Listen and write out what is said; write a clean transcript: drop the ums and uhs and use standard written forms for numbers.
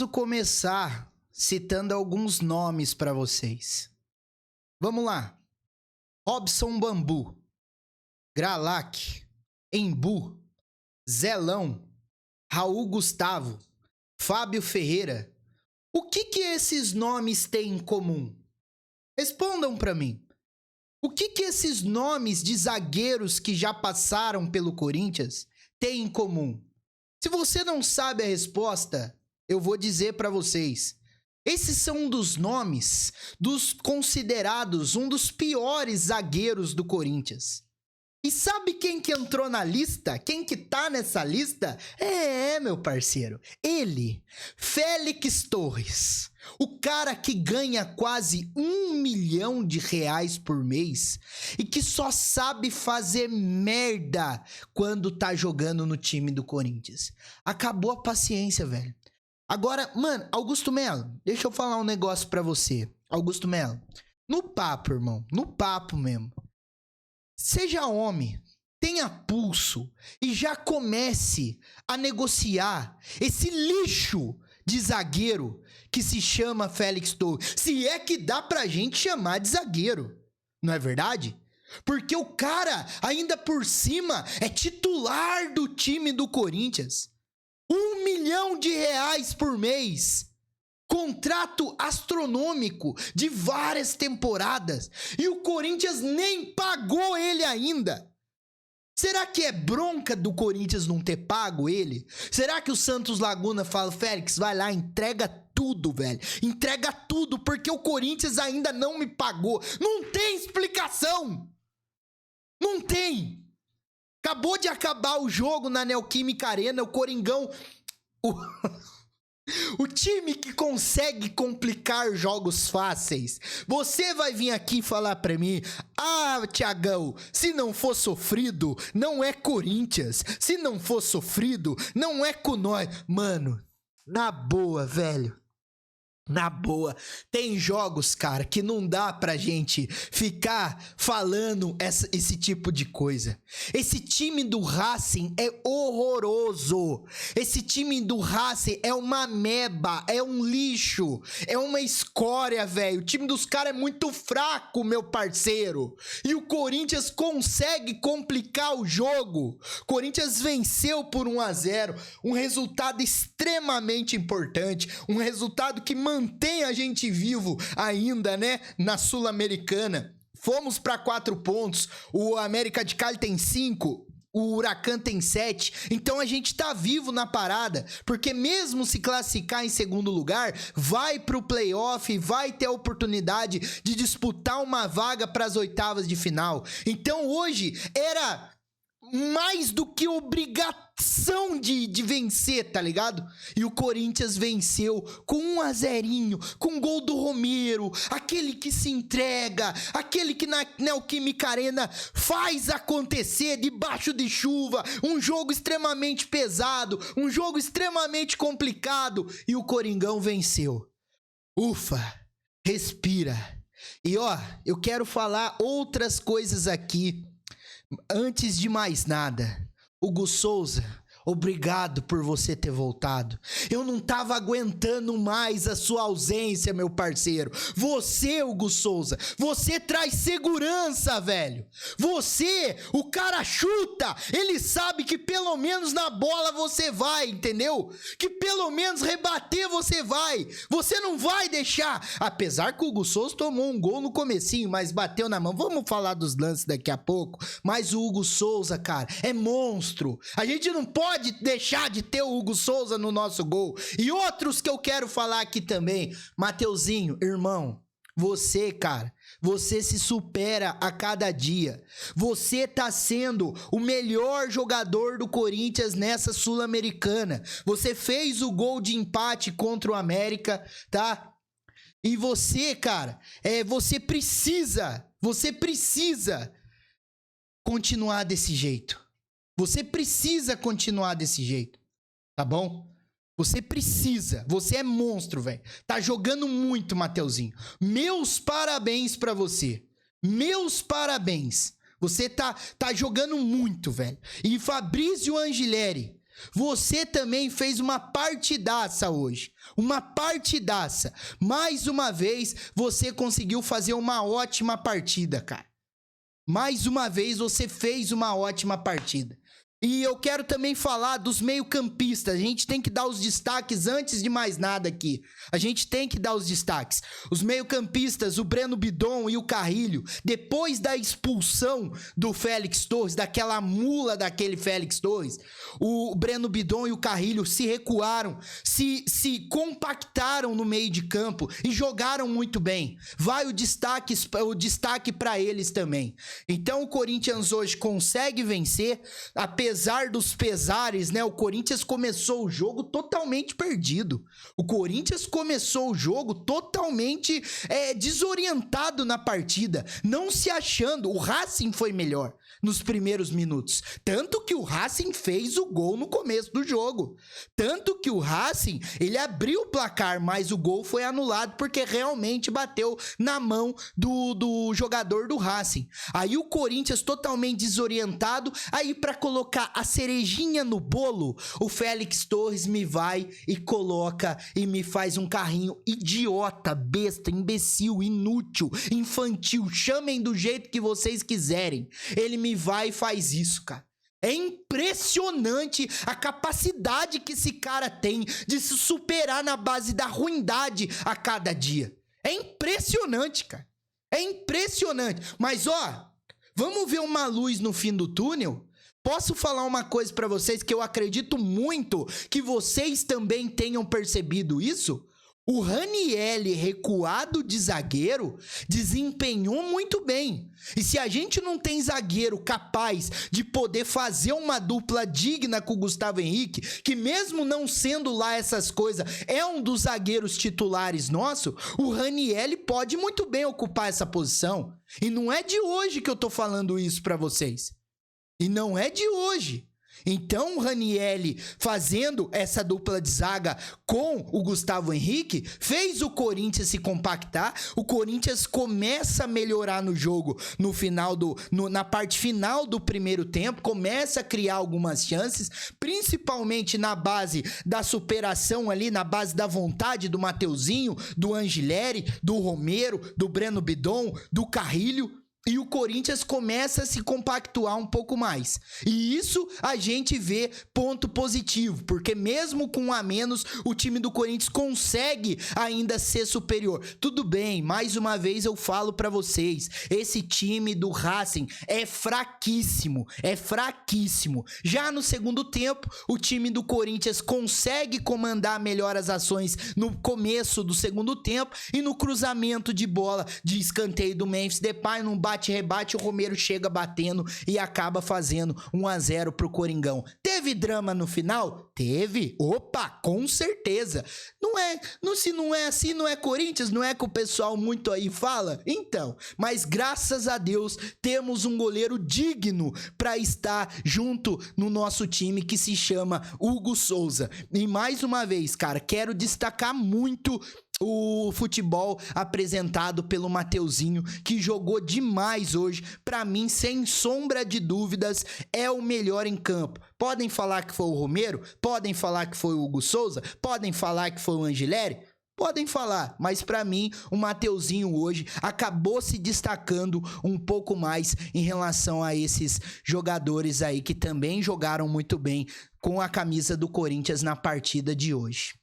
Preciso começar citando alguns nomes para vocês. Vamos lá. Robson Bambu, Gralac, Embu, Zelão, Raul Gustavo, Fábio Ferreira. O que esses nomes têm em comum? Respondam para mim. O que esses nomes de zagueiros que já passaram pelo Corinthians têm em comum? Se você não sabe a resposta, eu vou dizer para vocês. Esses são um dos nomes dos considerados um dos piores zagueiros do Corinthians. E sabe quem que entrou na lista? Quem que tá nessa lista? Meu parceiro. Ele, Félix Torres. O cara que ganha quase R$1 milhão por mês e que só sabe fazer merda quando tá jogando no time do Corinthians. Acabou a paciência, velho. Agora, mano, Augusto Melo, deixa eu falar um negócio pra você. Augusto Melo, no papo, irmão, no papo mesmo. Seja homem, tenha pulso e já comece a negociar esse lixo de zagueiro que se chama Félix Torres. Se é que dá pra gente chamar de zagueiro, não é verdade? Porque o cara, ainda por cima, é titular do time do Corinthians. R$1 milhão por mês. Contrato astronômico de várias temporadas. E o Corinthians nem pagou ele ainda. Será que é bronca do Corinthians não ter pago ele? Será que o Santos Laguna fala, Félix, vai lá, entrega tudo, velho. Entrega tudo, porque o Corinthians ainda não me pagou. Não tem explicação. Não tem. Acabou de acabar o jogo na Neoquímica Arena, o Coringão... O time que consegue complicar jogos fáceis. Você vai vir aqui falar pra mim, Thiagão, se não for sofrido, não é Corinthians. Se não for sofrido, não é com nós. Mano, na boa, velho. Na boa, tem jogos, cara, que não dá pra gente ficar falando esse tipo de coisa. Esse time do Racing é horroroso. Esse time do Racing é uma meba, é um lixo, é uma escória, velho. O time dos caras é muito fraco, meu parceiro. E o Corinthians consegue complicar o jogo. Corinthians venceu por 1-0, um resultado extremamente importante, um resultado que mantém a gente vivo ainda, né, na Sul-Americana. Fomos para 4 pontos, o América de Cali tem 5, o Huracan tem 7, então a gente tá vivo na parada, porque mesmo se classificar em segundo lugar, vai pro playoff, vai ter a oportunidade de disputar uma vaga para as oitavas de final. Então hoje era mais do que obrigação de vencer, tá ligado? E o Corinthians venceu com 1-0, com gol do Romero, aquele que se entrega, aquele que na Neoquímica Arena faz acontecer debaixo de chuva, um jogo extremamente pesado, um jogo extremamente complicado, e o Coringão venceu. Ufa, respira. E ó, eu quero falar outras coisas aqui. Antes de mais nada, Hugo Souza, obrigado por você ter voltado. Eu não tava aguentando mais a sua ausência, meu parceiro. Você, Hugo Souza, você traz segurança, velho. Você, o cara chuta, ele sabe que pelo menos na bola você vai, entendeu? Que pelo menos rebater você vai. Você não vai deixar. Apesar que o Hugo Souza tomou um gol no comecinho, mas bateu na mão. Vamos falar dos lances daqui a pouco. Mas o Hugo Souza, cara, é monstro. A gente não pode deixar de ter o Hugo Souza no nosso gol. E outros que eu quero falar aqui também. Mateuzinho, irmão, você, cara, você se supera a cada dia. Você tá sendo o melhor jogador do Corinthians nessa Sul-Americana. Você fez o gol de empate contra o América, tá? E você, cara, você precisa continuar desse jeito. Você precisa continuar desse jeito, tá bom? Você precisa, você é monstro, velho. Tá jogando muito, Mateuzinho. Meus parabéns pra você. Meus parabéns. Você tá jogando muito, velho. E Fabrício Angileri, Você também fez uma partidaça hoje. Uma partidaça. Mais uma vez, você conseguiu fazer uma ótima partida, cara. Mais uma vez, você fez uma ótima partida. E eu quero também falar dos meio-campistas. A gente tem que dar os destaques antes de mais nada aqui. A gente tem que dar os destaques. Os meio-campistas, o Breno Bidon e o Carrilho, depois da expulsão do Félix Torres, daquela mula daquele Félix Torres, o Breno Bidon e o Carrilho se recuaram, se compactaram no meio de campo e jogaram muito bem. Vai o destaque para eles também. Então o Corinthians hoje consegue vencer, apesar dos pesares, né? O Corinthians começou o jogo totalmente perdido. O Corinthians começou o jogo totalmente desorientado na partida, não se achando. O Racing foi melhor nos primeiros minutos. Tanto que o Racing fez o gol no começo do jogo. Tanto que o Racing, ele abriu o placar, mas o gol foi anulado porque realmente bateu na mão do jogador do Racing. Aí o Corinthians totalmente desorientado, aí para colocar a cerejinha no bolo, o Félix Torres me vai e coloca e me faz um carrinho idiota, besta, imbecil, inútil, infantil, chamem do jeito que vocês quiserem. Ele me vai e faz isso, cara. É impressionante a capacidade que esse cara tem de se superar na base da ruindade a cada dia. É impressionante, cara. É impressionante. Mas, ó, vamos ver uma luz no fim do túnel? Posso falar uma coisa pra vocês que eu acredito muito que vocês também tenham percebido isso? O Raniel, recuado de zagueiro, desempenhou muito bem. E se a gente não tem zagueiro capaz de poder fazer uma dupla digna com o Gustavo Henrique, que mesmo não sendo lá essas coisas, é um dos zagueiros titulares nosso, o Raniel pode muito bem ocupar essa posição. E não é de hoje que eu tô falando isso pra vocês. E não é de hoje. Então o Raniel fazendo essa dupla de zaga com o Gustavo Henrique fez o Corinthians se compactar. O Corinthians começa a melhorar no jogo no final na parte final do primeiro tempo, começa a criar algumas chances, principalmente na base da superação ali, na base da vontade do Mateuzinho, do Angileri, do Romero, do Breno Bidon, do Carrilho. E o Corinthians começa a se compactuar um pouco mais. E isso a gente vê ponto positivo, porque mesmo com um a menos, o time do Corinthians consegue ainda ser superior. Tudo bem, mais uma vez eu falo pra vocês, esse time do Racing é fraquíssimo, é fraquíssimo. Já no segundo tempo, o time do Corinthians consegue comandar melhor as ações no começo do segundo tempo e no cruzamento de bola de escanteio do Memphis Depay, num bate-rebate, o Romero chega batendo e acaba fazendo 1-0 pro Coringão. Teve drama no final? Teve. Opa, com certeza. Se não é assim, não é Corinthians, não é que o pessoal muito aí fala? Então, mas graças a Deus temos um goleiro digno para estar junto no nosso time que se chama Hugo Souza. E mais uma vez, cara, quero destacar muito o futebol apresentado pelo Mateuzinho, que jogou demais hoje. Pra mim, sem sombra de dúvidas, é o melhor em campo. Podem falar que foi o Romero, podem falar que foi o Hugo Souza, podem falar que foi o Angileri, podem falar, mas pra mim o Mateuzinho hoje acabou se destacando um pouco mais em relação a esses jogadores aí que também jogaram muito bem com a camisa do Corinthians na partida de hoje.